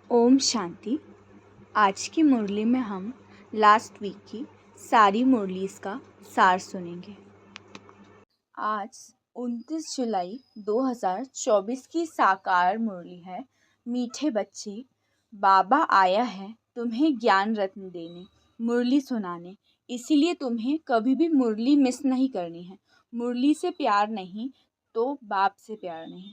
ओम शांति। आज की मुरली में हम लास्ट वीक की सारी मुरलीज़ का सार सुनेंगे। आज 29 जुलाई 2024 की साकार मुरली है। मीठे बच्चे, बाबा आया है तुम्हें ज्ञान रत्न देने, मुरली सुनाने। इसीलिए तुम्हें कभी भी मुरली मिस नहीं करनी है। मुरली से प्यार नहीं तो बाप से प्यार नहीं।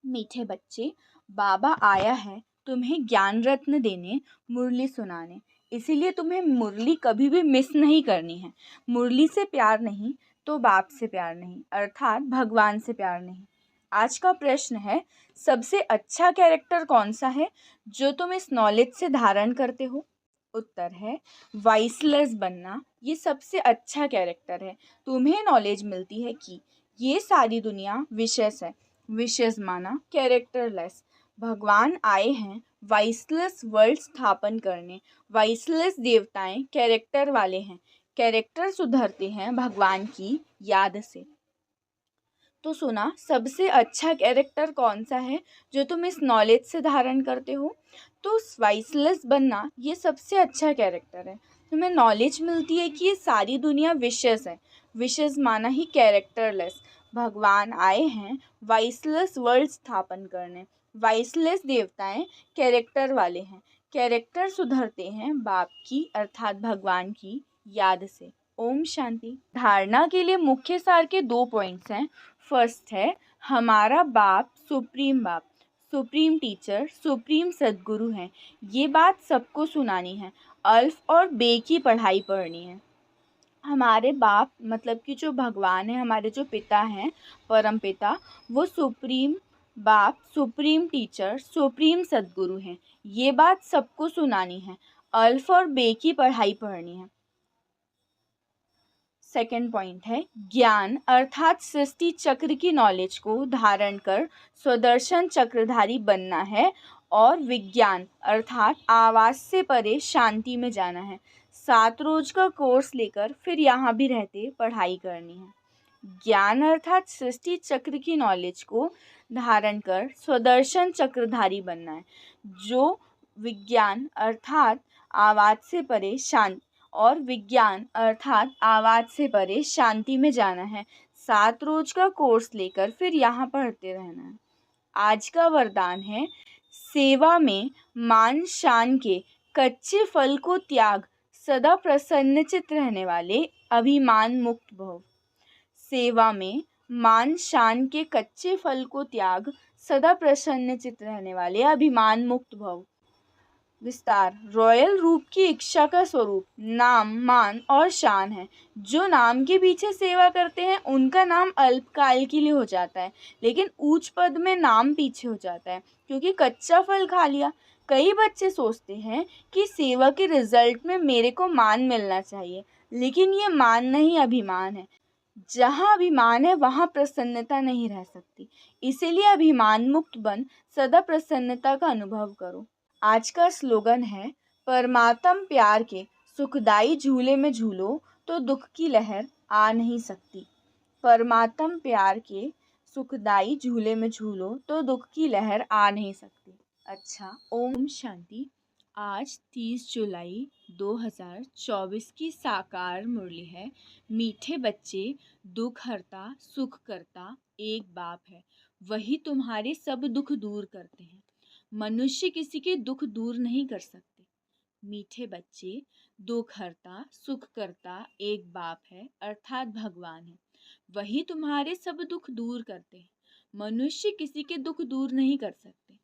मीठे बच्चे, बाबा आया है तुम्हें ज्ञान रत्न देने, मुरली सुनाने। इसीलिए तुम्हें मुरली कभी भी मिस नहीं करनी है। मुरली से प्यार नहीं तो बाप से प्यार नहीं, अर्थात भगवान से प्यार नहीं। आज का प्रश्न है, सबसे अच्छा कैरेक्टर कौन सा है जो तुम इस नॉलेज से धारण करते हो? उत्तर है वाइसलेस बनना। ये सबसे अच्छा कैरेक्टर है। तुम्हें नॉलेज मिलती है कि ये सारी दुनिया विशेष है। विशेष माना कैरेक्टरलेस। भगवान आए हैं वाइसलेस वर्ल्ड स्थापन करने। वाइसलेस देवताएं कैरेक्टर वाले हैं। कैरेक्टर सुधरते हैं भगवान की याद से। तो सुना, सबसे अच्छा कैरेक्टर कौन सा है जो तुम इस नॉलेज से धारण करते हो? तो वाइसलेस बनना ये सबसे अच्छा कैरेक्टर है। तुम्हें नॉलेज मिलती है कि ये सारी दुनिया विशेष है। विशेष माना ही कैरेक्टरलेस। भगवान आए हैं वाइसलेस वर्ल्ड स्थापन करने। वाइसलेस देवताएं कैरेक्टर वाले हैं। कैरेक्टर सुधरते हैं बाप की अर्थात भगवान की याद से। ओम शांति। धारणा के लिए मुख्य सार के 2 पॉइंट्स हैं। फर्स्ट है हमारा बाप सुप्रीम टीचर, सुप्रीम सद्गुरु हैं। ये बात सबको सुनानी है। अल्फ और बे की पढ़ाई पढ़नी है। हमारे बाप मतलब कि जो भगवान है, हमारे जो पिता हैं, परम पिता, वो सुप्रीम बाप, सुप्रीम टीचर, सुप्रीम सद्गुरु हैं। ये बात सबको सुनानी है। अल्फ और बे की पढ़ाई पढ़नी है। सेकेंड पॉइंट है ज्ञान अर्थात सृष्टि चक्र की नॉलेज को धारण कर स्वदर्शन चक्रधारी बनना है और विज्ञान अर्थात आवास से परे शांति में जाना है। 7 रोज का कोर्स लेकर फिर यहाँ भी रहते पढ़ाई करनी है। ज्ञान अर्थात सृष्टि चक्र की नॉलेज को धारण कर स्वदर्शन चक्रधारी बनना है। जो विज्ञान अर्थात आवाज से परे शांति और विज्ञान अर्थात आवाज से परे शांति में जाना है। 7 रोज का कोर्स लेकर फिर यहाँ पढ़ते रहना है। आज का वरदान है सेवा में मान शान के कच्चे फल को त्याग, सदा प्रसन्नचित रहने वाले अभिमान मुक्त भव। सेवा में मान शान के कच्चे फल को त्याग, सदा प्रसन्नचित रहने वाले अभिमान मुक्त भव। विस्तार रॉयल रूप की इच्छा का स्वरूप नाम, मान और शान है। जो नाम के पीछे सेवा करते हैं उनका नाम अल्पकाल के लिए हो जाता है, लेकिन ऊंच पद में नाम पीछे हो जाता है क्योंकि कच्चा फल खा लिया। कई बच्चे सोचते हैं कि सेवा के रिजल्ट में मेरे को मान मिलना चाहिए, लेकिन ये मान नहीं, अभिमान है। जहाँ अभिमान है वहाँ प्रसन्नता नहीं रह सकती। इसीलिए अभिमान मुक्त बन सदा प्रसन्नता का अनुभव करो। आज का स्लोगन है परमात्म प्यार के सुखदाई झूले में झूलो तो दुख की लहर आ नहीं सकती। परमात्म प्यार के सुखदाई झूले में झूलो तो दुख की लहर आ नहीं सकती। अच्छा, ओम शांति। आज 30 जुलाई 2024 की साकार मुरली है। मीठे बच्चे, दुख हरता सुख करता एक बाप है, वही तुम्हारे सब दुख दूर करते हैं। मनुष्य किसी के दुख दूर नहीं कर सकते। मीठे बच्चे, दुख हरता सुख करता एक बाप है अर्थात भगवान है, वही तुम्हारे सब दुख दूर करते हैं। मनुष्य किसी के दुख दूर नहीं कर सकते।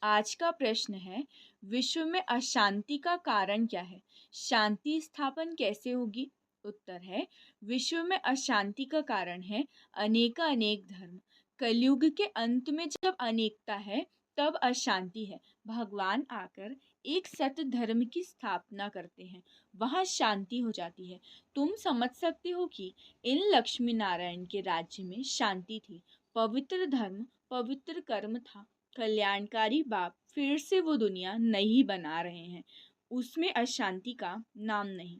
आज का प्रश्न है, विश्व में अशांति का कारण क्या है? शांति स्थापन कैसे होगी? उत्तर है विश्व में अशांति का कारण है अनेक धर्म। कलयुग के अंत में जब अनेकता है तब अशांति है। भगवान आकर एक सत्य धर्म की स्थापना करते हैं, वहाँ शांति हो जाती है। तुम समझ सकते हो कि इन लक्ष्मी नारायण के राज्य में शांति थी, पवित्र धर्म, पवित्र कर्म था। कल्याणकारी बाप फिर से वो दुनिया नहीं बना रहे हैं, उसमें अशांति का नाम नहीं।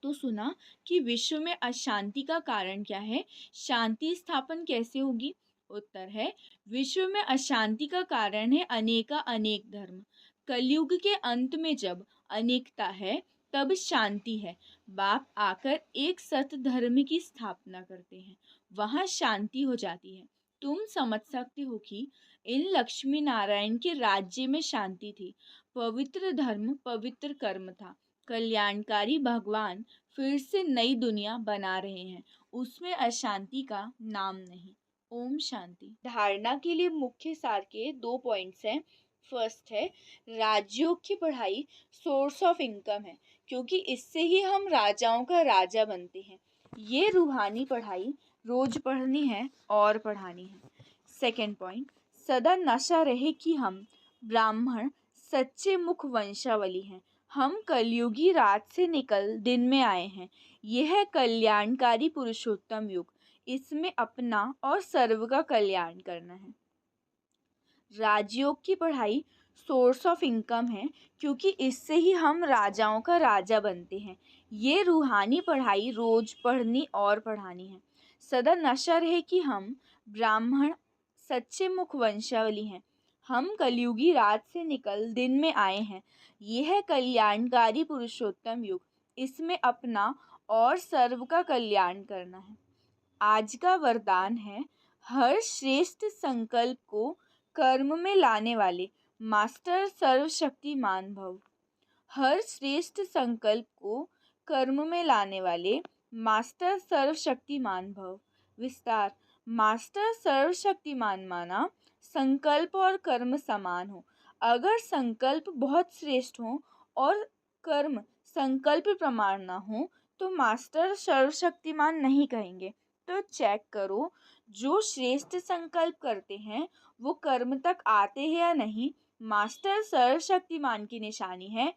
तो सुना कि विश्व में अशांति का कारण क्या है, शांति स्थापन कैसे होगी? उत्तर है विश्व में अशांति का कारण है अनेक धर्म। कलयुग के अंत में जब अनेकता है तब शांति है। बाप आकर एक सत धर्म की स्थापना करते हैं, वहां शांति हो जाती है। तुम समझ सकते हो कि इन लक्ष्मी नारायण के राज्य में शांति थी। पवित्र धर्म पवित्र कर्म था। कल्याणकारी भगवान फिर से नई दुनिया बना रहे हैं, उसमें अशांति का नाम नहीं। ओम शांति। धारणा के लिए मुख्य सार के 2 पॉइंट्स हैं। फर्स्ट है राजयोग की पढ़ाई सोर्स ऑफ इनकम है, क्योंकि इससे ही हम राजाओं का राजा बनते हैं। ये रूहानी पढ़ाई रोज पढ़नी है और पढ़ानी है। सेकंड पॉइंट, सदा नशा रहे कि हम ब्राह्मण सच्चे मुख वंशावली हैं। हम कलयुगी रात से निकल दिन में आए हैं। यह है कल्याणकारी पुरुषोत्तम युग। इसमें अपना और सर्व का कल्याण करना है। राजयोग की पढ़ाई सोर्स ऑफ इनकम है, क्योंकि इससे ही हम राजाओं का राजा बनते हैं। ये रूहानी पढ़ाई रोज पढ़नी और पढ़ानी है। सदा नशा रहे कि हम ब्राह्मण सच्चे मुख वंशावली हैं। हम कलयुगी रात से निकल दिन में आए हैं। यह है कल्याणकारी पुरुषोत्तम युग। इसमें अपना और सर्व का कल्याण करना है। आज का वरदान है, हर श्रेष्ठ संकल्प को कर्म में लाने वाले मास्टर सर्वशक्तिमान भव। हर श्रेष्ठ संकल्प को कर्म में लाने वाले मास्टर सर्वशक्तिमान भव। विस्तार, मास्टर सर्वशक्तिमान माना संकल्प और कर्म समान हो। अगर संकल्प बहुत श्रेष्ठ हो और कर्म संकल्प प्रमाण ना हो तो मास्टर सर्वशक्तिमान नहीं कहेंगे। तो चेक करो, जो श्रेष्ठ संकल्प करते हैं वो कर्म तक आते हैं या नहीं। मास्टर सर्वशक्तिमान की निशानी है,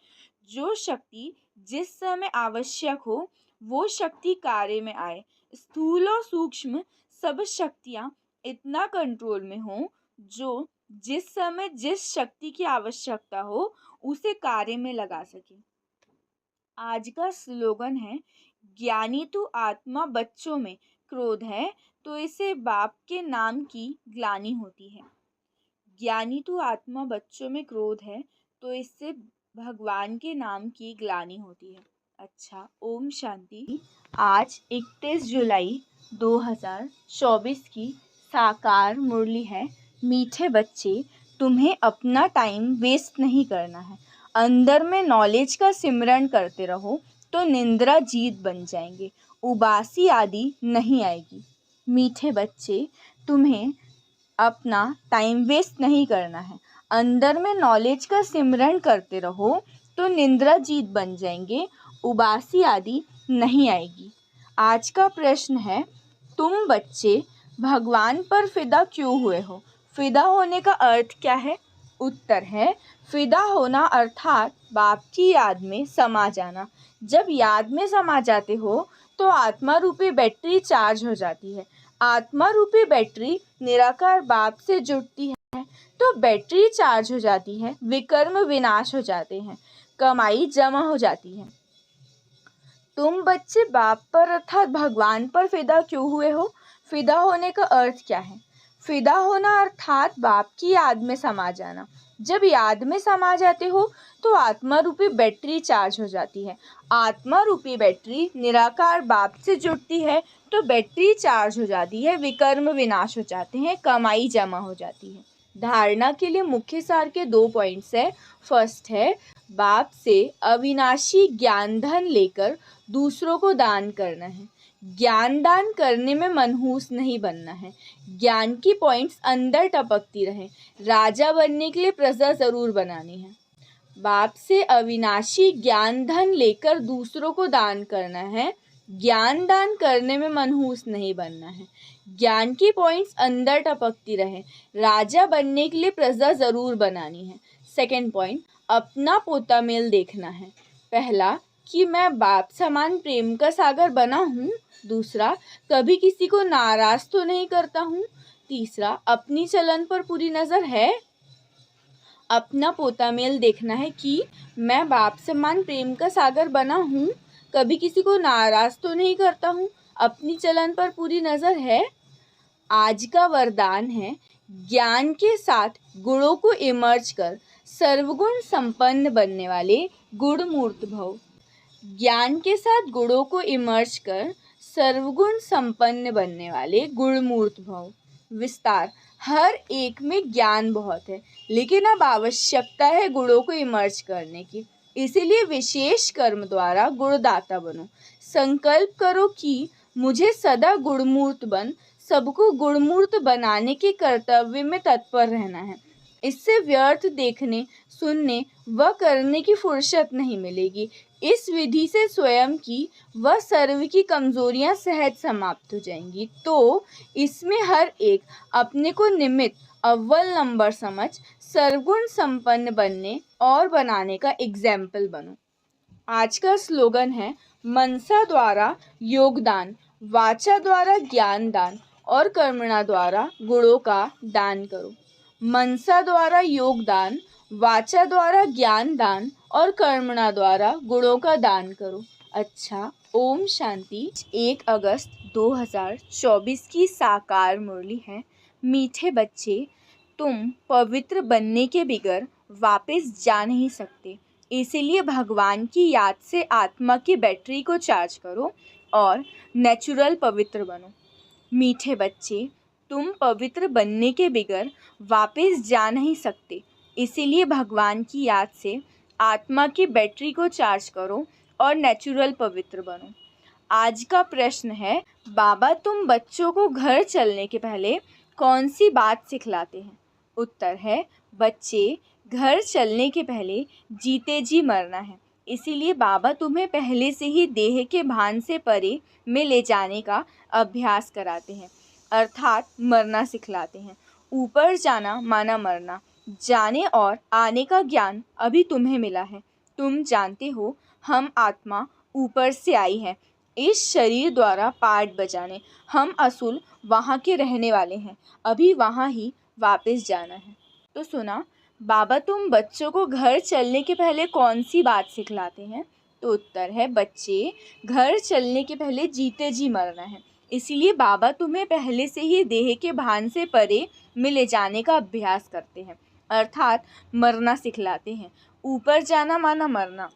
जो शक्ति जिस समय आवश्यक हो वो शक्ति कार्य में आए। स्थूल और सूक्ष्म सब शक्तियाँ इतना कंट्रोल में हो जो जिस समय जिस शक्ति की आवश्यकता हो उसे कार्य में लगा सके। आज का स्लोगन है, ज्ञानी तू आत्मा बच्चों में क्रोध है तो इसे बाप के नाम की ग्लानि होती है। ज्ञानी तू आत्मा बच्चों में क्रोध है तो इससे भगवान के नाम की ग्लानि होती है। अच्छा, ओम शांति। आज 31 जुलाई 2024 की साकार मुरली है। मीठे बच्चे, तुम्हें अपना टाइम वेस्ट नहीं करना है। अंदर में नॉलेज का सिमरन करते रहो तो निंद्रा जीत बन जाएंगे, उबासी आदि नहीं आएगी। मीठे बच्चे, तुम्हें अपना टाइम वेस्ट नहीं करना है। अंदर में नॉलेज का सिमरन करते रहो तो निंद्रा जीत बन जाएंगे, उबासी आदि नहीं आएगी। आज का प्रश्न है, तुम बच्चे भगवान पर फिदा क्यों हुए हो? फिदा होने का अर्थ क्या है? उत्तर है, फिदा होना अर्थात बाप की याद में समा जाना। जब याद में समा जाते हो तो आत्मा रूपी बैटरी चार्ज हो जाती है। आत्मा रूपी बैटरी निराकार बाप से जुड़ती है तो बैटरी चार्ज हो जाती है, विकर्म विनाश हो जाते हैं, कमाई जमा हो जाती है। तुम बच्चे बाप पर अर्थात भगवान पर फिदा क्यों हुए हो? फिदा होने का अर्थ क्या है? फिदा होना अर्थात बाप की याद में समा जाना। जब याद में समा जाते हो तो आत्मा रूपी बैटरी चार्ज हो जाती है। आत्मा रूपी बैटरी निराकार बाप से जुड़ती है तो बैटरी चार्ज हो जाती है, विकर्म विनाश हो जाते हैं, कमाई जमा हो जाती है। धारणा के लिए मुख्य सार के 2 पॉइंट्स है। फर्स्ट है, बाप से अविनाशी ज्ञान धन लेकर दूसरों को दान करना है। ज्ञान दान करने में मनहूस नहीं बनना है। ज्ञान की पॉइंट्स अंदर टपकती रहे। राजा बनने के लिए प्रजा जरूर बनानी है। बाप से अविनाशी ज्ञान धन लेकर दूसरों को दान करना है। ज्ञान दान करने में मनहूस नहीं बनना है। ज्ञान की पॉइंट्स अंदर टपकती रहे। राजा बनने के लिए प्रजा जरूर बनानी है। सेकंड पॉइंट, अपना पोता मेल देखना है। पहला कि मैं बाप समान प्रेम का सागर बना हूँ। दूसरा, कभी किसी को नाराज तो नहीं करता हूँ। तीसरा, अपनी चलन पर पूरी नज़र है। अपना पोता मेल देखना है कि मैं बाप समान प्रेम का सागर बना हूँ, कभी किसी को नाराज तो नहीं करता हूँ, अपनी चलन पर पूरी नज़र है। आज का वरदान है ज्ञान के साथ गुणों को इमर्ज कर सर्वगुण संपन्न बनने वाले गुणमूर्त भव। ज्ञान के साथ गुणों को इमर्ज कर सर्वगुण संपन्न बनने वाले गुणमूर्त भव। विस्तार, हर एक में ज्ञान बहुत है, लेकिन अब आवश्यकता है गुणों को इमर्ज करने की। इसीलिए विशेष कर्म द्वारा गुणदाता बनो। संकल्प करो कि मुझे सदा गुणमूर्त बन सबको गुणमूर्त बनाने के कर्तव्य में तत्पर रहना है। इससे व्यर्थ देखने, सुनने व करने की फुर्सत नहीं मिलेगी। इस विधि से स्वयं की व सर्व की कमजोरियां सहज समाप्त हो जाएंगी। तो इसमें हर एक अपने को निमित्त अव्वल नंबर समझ सर्वगुण संपन्न बनने और बनाने का एग्जाम्पल बनो। आज का स्लोगन है मनसा द्वारा योगदान, वाचा द्वारा ज्ञान दान और कर्मणा द्वारा गुणों का दान करो। मनसा द्वारा योगदान, वाचा द्वारा ज्ञान दान और कर्मणा द्वारा गुणों का दान करो। अच्छा, ओम शांति। 1 अगस्त 2024 की साकार मुरली है। मीठे बच्चे, तुम पवित्र बनने के बिगर वापस जा नहीं सकते। इसीलिए भगवान की याद से आत्मा की बैटरी को चार्ज करो और नेचुरल पवित्र बनो। मीठे बच्चे, तुम पवित्र बनने के बिगर वापस जा नहीं सकते। इसीलिए भगवान की याद से आत्मा की बैटरी को चार्ज करो और नेचुरल पवित्र बनो। आज का प्रश्न है, बाबा तुम बच्चों को घर चलने के पहले कौन सी बात सिखलाते हैं? उत्तर है, बच्चे, घर चलने के पहले जीते जी मरना है। इसीलिए बाबा तुम्हें पहले से ही देह के भान से परे में ले जाने का अभ्यास कराते हैं, अर्थात मरना सिखलाते हैं। ऊपर जाना माना मरना, जाने और आने का ज्ञान अभी तुम्हें मिला है। तुम जानते हो हम आत्मा ऊपर से आई है इस शरीर द्वारा पाठ बजाने। हम असुल वहाँ के रहने वाले हैं, अभी वहाँ ही वापस जाना है। तो सुना, बाबा तुम बच्चों को घर चलने के पहले कौन सी बात सिखलाते हैं? तो उत्तर है, बच्चे, घर चलने के पहले जीते जी मरना है। इसीलिए बाबा तुम्हें पहले से ही देह के भान से परे में ले जाने का अभ्यास करते हैं, अर्थात मरना सिखलाते हैं। ऊपर जाना माना मरना,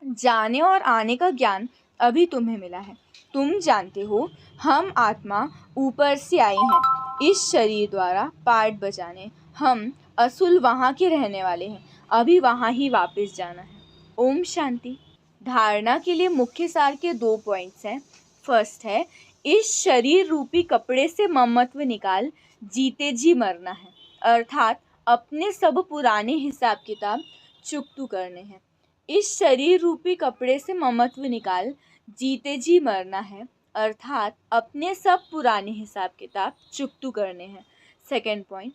जाने और आने का ज्ञान अभी तुम्हें मिला है। तुम जानते हो हम आत्मा ऊपर से आई हैं इस शरीर द्वारा पाठ बजाने। हम असुल वहाँ के रहने वाले हैं, अभी वहाँ ही वापस जाना है। ओम शांति। धारणा के लिए मुख्य सार के 2 पॉइंट्स हैं। फर्स्ट है, इस शरीर रूपी कपड़े से ममत्व निकाल जीते जी मरना है, अर्थात अपने सब पुराने हिसाब किताब चुकतू करने हैं। इस शरीर रूपी कपड़े से ममत्व निकाल जीते जी मरना है, अर्थात अपने सब पुराने हिसाब किताब चुकतू करने हैं। सेकेंड पॉइंट,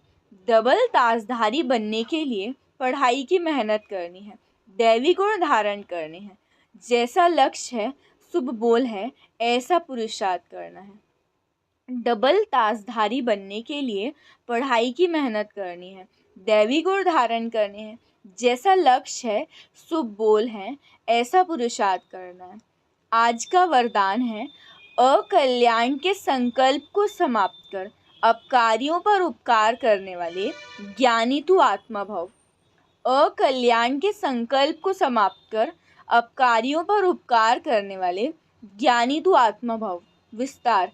डबल ताजधारी बनने के लिए पढ़ाई की मेहनत करनी है, दैवी गुण धारण करने हैं। जैसा लक्ष्य है, शुभ बोल है, ऐसा पुरुषार्थ करना है। डबल ताजधारी बनने के लिए पढ़ाई की मेहनत करनी है, दैवी गुण धारण करने हैं। जैसा लक्ष्य है, शुभ बोल है, ऐसा पुरुषार्थ करना है। आज का वरदान है, अकल्याण के संकल्प को समाप्त कर अपकारियों पर उपकार करने वाले ज्ञानी तू आत्मा भव। अकल्याण के संकल्प को समाप्त कर अपकारियों पर उपकार करने वाले ज्ञानी तू आत्मा भव। विस्तार,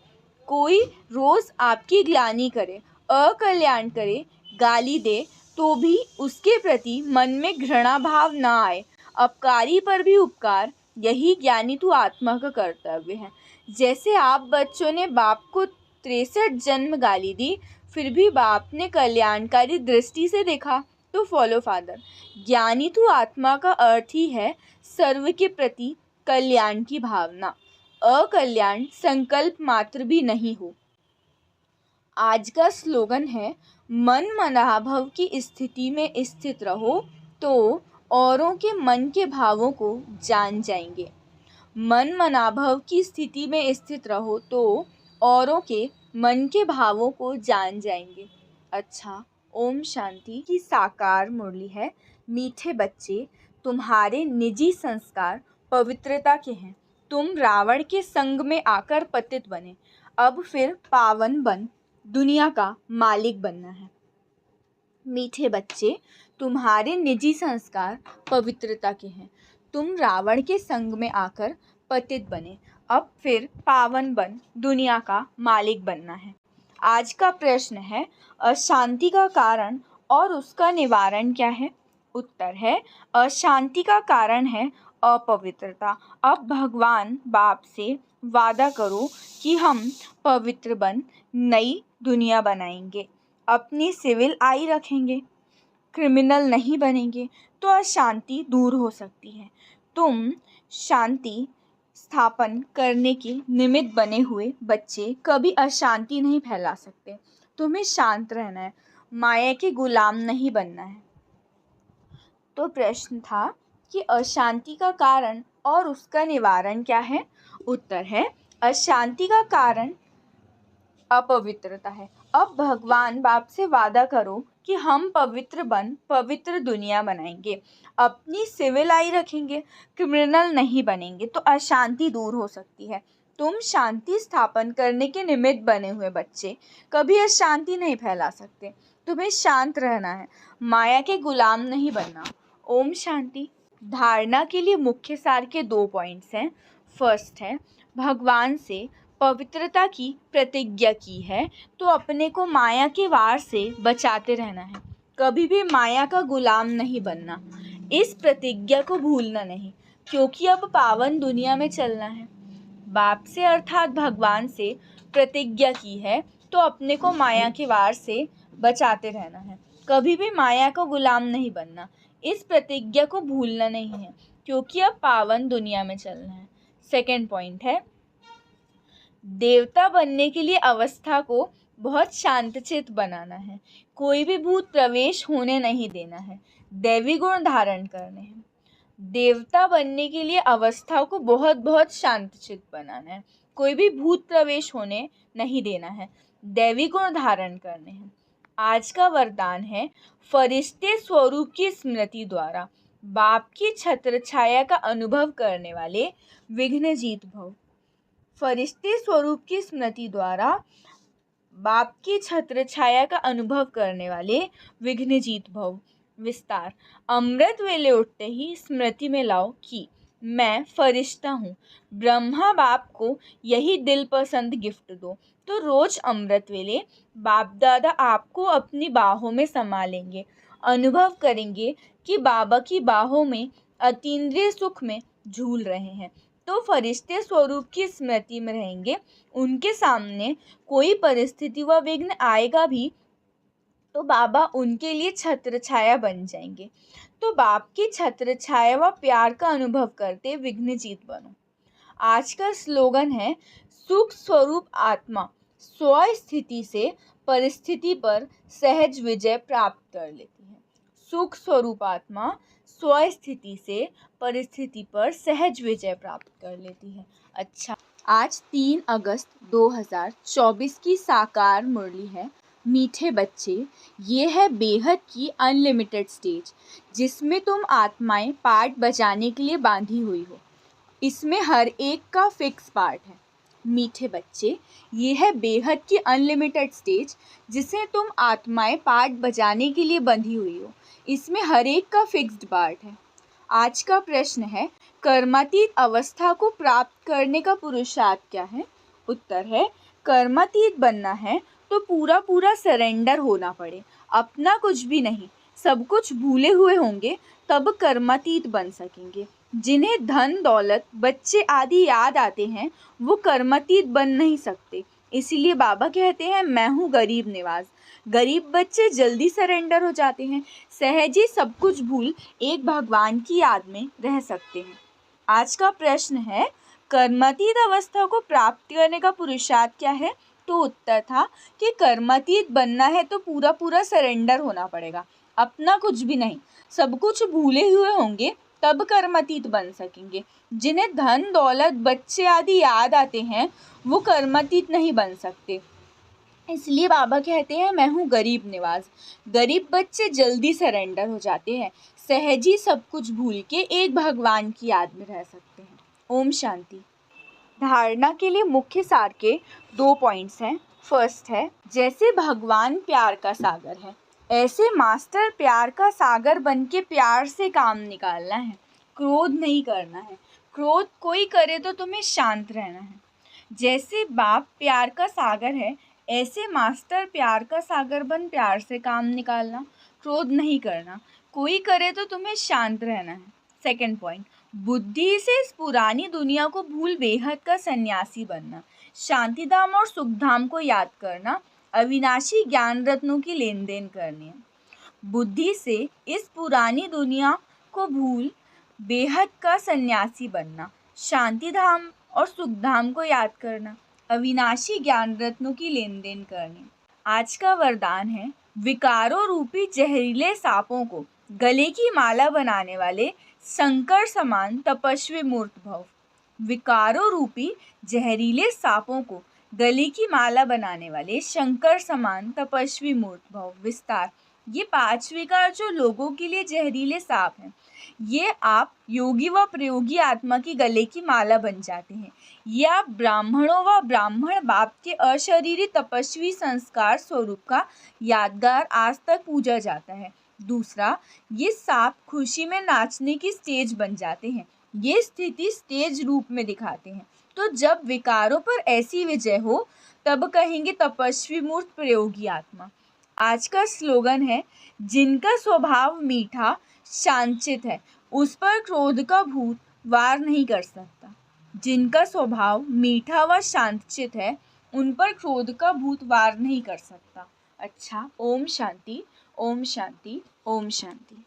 कोई रोज आपकी ग्लानि करे, अकल्याण करे, गाली दे तो भी उसके प्रति मन में घृणा भाव ना आए। अपकारी पर भी उपकार, यही ज्ञानी तू आत्मा का कर्तव्य है। जैसे आप बच्चों ने बाप को 63 जन्म गाली दी, फिर भी बाप ने कल्याणकारी दृष्टि से देखा, तो फॉलो फादर। ज्ञानी तू आत्मा का अर्थ ही है सर्व के प्रति कल्याण की भावना, अकल्याण संकल्प मात्र भी नहीं हो। आज का स्लोगन है, मन मनाभव की स्थिति में स्थित रहो तो औरों के मन के भावों को जान जाएंगे। मन मनाभव की स्थिति में स्थित रहो तो औरों के मन के भावों को जान जाएंगे। अच्छा, ओम शांति की साकार मुरली है। मीठे बच्चे, तुम्हारे निजी संस्कार पवित्रता के हैं। तुम रावण के संग में आकर पतित बने, अब फिर पावन बन दुनिया का मालिक बनना है। मीठे बच्चे, तुम्हारे निजी संस्कार पवित्रता के हैं। तुम रावण के संग में आकर पतित बने, अब फिर पावन बन दुनिया का मालिक बनना है। आज का प्रश्न है, अशांति का कारण और उसका निवारण क्या है? उत्तर है, अशांति का कारण है अपवित्रता। अब भगवान बाप से वादा करो कि हम पवित्र बन नई दुनिया बनाएंगे, अपनी सिविल आई रखेंगे, क्रिमिनल नहीं बनेंगे, तो अशांति दूर हो सकती है। तुम शांति स्थापन करने के निमित्त बने हुए बच्चे कभी अशांति नहीं फैला सकते। तुम्हें शांत रहना है, माया के गुलाम नहीं बनना है। तो प्रश्न था कि अशांति का कारण और उसका निवारण क्या है? उत्तर है, अशांति का कारण अपवित्रता है। अब भगवान बाप से वादा करो कि हम पवित्र बन पवित्र दुनिया बनाएंगे, अपनी सिविल आई रखेंगे, क्रिमिनल नहीं बनेंगे, तो अशांति दूर हो सकती है। तुम शांति स्थापन करने के निमित्त बने हुए बच्चे कभी अशांति नहीं फैला सकते। तुम्हें शांत रहना है, माया के गुलाम नहीं बनना। ओम शांति। धारणा के लिए मुख्य सार के 2 पॉइंट्स हैं। फर्स्ट है, भगवान से पवित्रता की प्रतिज्ञा की है तो अपने को माया के वार से बचाते रहना है, कभी भी माया का गुलाम नहीं बनना। इस प्रतिज्ञा को भूलना नहीं, क्योंकि अब पावन दुनिया में चलना है। बाप से अर्थात भगवान से प्रतिज्ञा की है तो अपने को माया के वार से बचाते रहना है, कभी भी माया का गुलाम नहीं बनना। इस प्रतिज्ञा को भूलना नहीं है, क्योंकि अब पावन दुनिया में चलना है। सेकेंड पॉइंट है, देवता बनने के लिए अवस्था को बहुत शांतचित्त बनाना है, कोई भी भूत प्रवेश होने नहीं देना है, दैवी गुण धारण करने हैं। देवता बनने के लिए अवस्था को बहुत बहुत शांतचित्त बनाना है, कोई भी भूत प्रवेश होने नहीं देना है, दैवी गुण धारण करने हैं। आज का वरदान है, फरिश्ते स्वरूप की स्मृति द्वारा बाप की छत्र छाया का अनुभव करने वाले विघ्नजीत भव। फरिश्ते स्वरूप की स्मृति द्वारा बाप की छत्र छाया का अनुभव करने वाले विघ्नजीत भव। विस्तार, अमृत वेले उठते ही स्मृति में लाओ कि मैं फरिश्ता हूँ, ब्रह्मा बाप को यही दिल पसंद गिफ्ट दो, तो रोज अमृत वेले बाप दादा आपको अपनी बाहों में समा लेंगे, अनुभव करेंगे कि बाबा की बाहों में अतीन्द्रिय सुख में झूल रहे हैं। तो फरिश्ते स्वरूप की स्मृति में रहेंगे, उनके सामने कोई परिस्थिति व विघ्न आएगा भी तो बाबा उनके लिए छत्र छाया बन जाएंगे। तो बाप की छत्र छाया व प्यार का अनुभव करते विघ्नजीत बनो। आज का स्लोगन है, सुख स्वरूप आत्मा स्व स्थिति से परिस्थिति पर सहज विजय प्राप्त कर लेती है। सुख स्वरूप आत्मा स्व स्थिति से परिस्थिति पर सहज विजय प्राप्त कर लेती है। अच्छा, आज 3 अगस्त 2024 की साकार मुरली है। मीठे बच्चे, ये है बेहद की अनलिमिटेड स्टेज, जिसमें तुम आत्माएं पार्ट बजाने के लिए बांधी हुई हो। इसमें हर एक का फिक्स पार्ट है। मीठे बच्चे, ये है बेहद की अनलिमिटेड स्टेज, जिसे तुम आत्माएं पार्ट बजाने के लिए बंधी हुई हो। इसमें हर एक का फिक्स्ड पार्ट है। आज का प्रश्न है, कर्मातीत अवस्था को प्राप्त करने का पुरुषार्थ क्या है? उत्तर है, कर्मातीत बनना है तो पूरा पूरा सरेंडर होना पड़े, अपना कुछ भी नहीं, सब कुछ भूले हुए होंगे, तब कर्मातीत बन सकेंगे। जिन्हें धन दौलत बच्चे आदि याद आते हैं वो कर्मातीत बन नहीं सकते। इसीलिए बाबा कहते हैं, मैं हूँ गरीब निवाज। गरीब बच्चे जल्दी सरेंडर हो जाते हैं, सहज ही सब कुछ भूल एक भगवान की याद में रह सकते हैं। आज का प्रश्न है, कर्मातीत अवस्था को प्राप्त करने का पुरुषार्थ क्या है? तो उत्तर था कि कर्मातीत बनना है तो पूरा पूरा सरेंडर होना पड़ेगा, अपना कुछ भी नहीं, सब कुछ भूले हुए होंगे, तब कर्मातीत बन सकेंगे। जिन्हें धन दौलत बच्चे आदि याद आते हैं वो कर्मातीत नहीं बन सकते। इसलिए बाबा कहते हैं, मैं हूँ गरीब निवाज। गरीब बच्चे जल्दी सरेंडर हो जाते हैं, सहज ही सब कुछ भूल के एक भगवान की याद में रह सकते हैं। ओम शांति। धारणा के लिए मुख्य सार के 2 पॉइंट्स हैं। फर्स्ट है, जैसे भगवान प्यार का सागर है, ऐसे मास्टर प्यार का सागर बन के प्यार से काम निकालना है, क्रोध नहीं करना है। क्रोध कोई करे तो तुम्हें शांत रहना है। जैसे बाप प्यार का सागर है, ऐसे मास्टर प्यार का सागर बन प्यार से काम निकालना, क्रोध नहीं करना, कोई करे तो तुम्हें शांत रहना है। सेकंड पॉइंट, बुद्धि से इस पुरानी दुनिया को भूल बेहद का सन्यासी बनना, शांतिधाम और सुखधाम को याद करना, अविनाशी ज्ञान रत्नों की लेन देन करनी है। बुद्धि से इस पुरानी दुनिया को भूल बेहद का सन्यासी बनना, शांतिधाम और सुखधाम को याद करना, अविनाशी ज्ञान रत्नों की लेन देन करनी। आज का वरदान है, विकारों रूपी जहरीले सांपों को गले की माला बनाने वाले शंकर समान तपस्वी मूर्त भव। विकारों रूपी जहरीले सांपों को गले की माला बनाने वाले शंकर समान तपस्वी मूर्त भव। विस्तार, ये 5 विकार जो लोगों के लिए जहरीले सांप हैं, ये आप योगी व प्रयोगी आत्मा की गले की माला बन जाते हैं। ये आप ब्राह्मणों व ब्राह्मण बाप के अशरीरी तपस्वी संस्कार स्वरूप का यादगार आज तक पूजा जाता है। दूसरा, ये सांप खुशी में नाचने की स्टेज बन जाते हैं, ये स्थिति स्टेज रूप में दिखाते हैं। तो जब विकारों पर ऐसी विजय हो तब कहेंगे तपस्वी मूर्त प्रयोगी आत्मा। आज का स्लोगन है, जिनका स्वभाव मीठा शांतचित है, उस पर क्रोध का भूत वार नहीं कर सकता। जिनका स्वभाव मीठा व शांतचित है, उन पर क्रोध का भूत वार नहीं कर सकता। अच्छा, ओम शांति, ओम शांति, ओम शांति।